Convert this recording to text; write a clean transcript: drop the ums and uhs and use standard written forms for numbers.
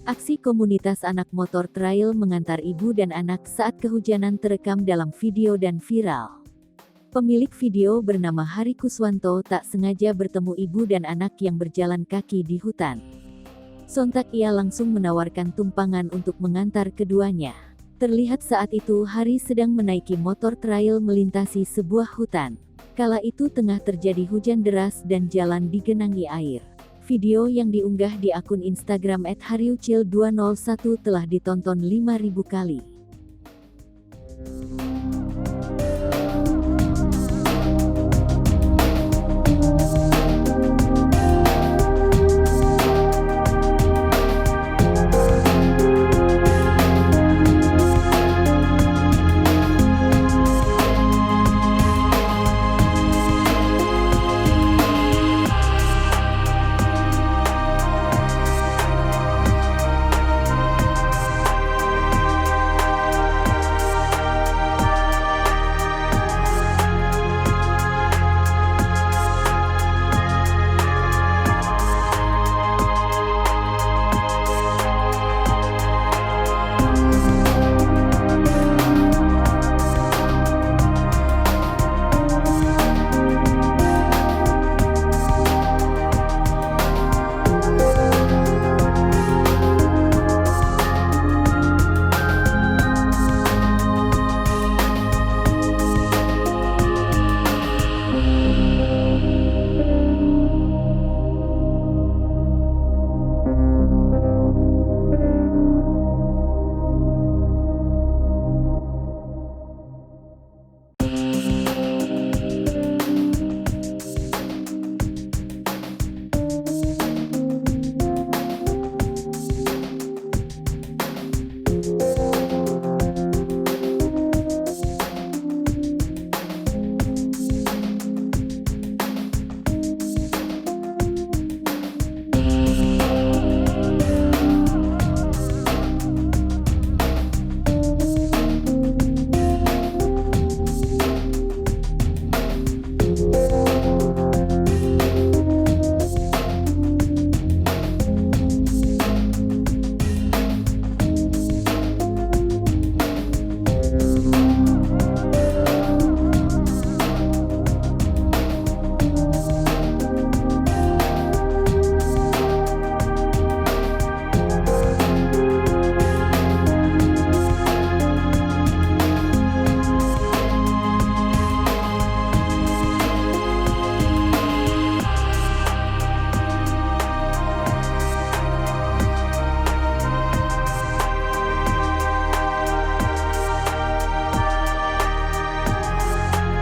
Aksi komunitas anak motor trail mengantar ibu dan anak saat kehujanan terekam dalam video dan viral. Pemilik video bernama Hari Kuswanto tak sengaja bertemu ibu dan anak yang berjalan kaki di hutan. Sontak ia langsung menawarkan tumpangan untuk mengantar keduanya. Terlihat saat itu Hari sedang menaiki motor trail melintasi sebuah hutan. Kala itu tengah terjadi hujan deras dan jalan digenangi air. Video yang diunggah di akun Instagram @hariucil201 telah ditonton 5.000 kali.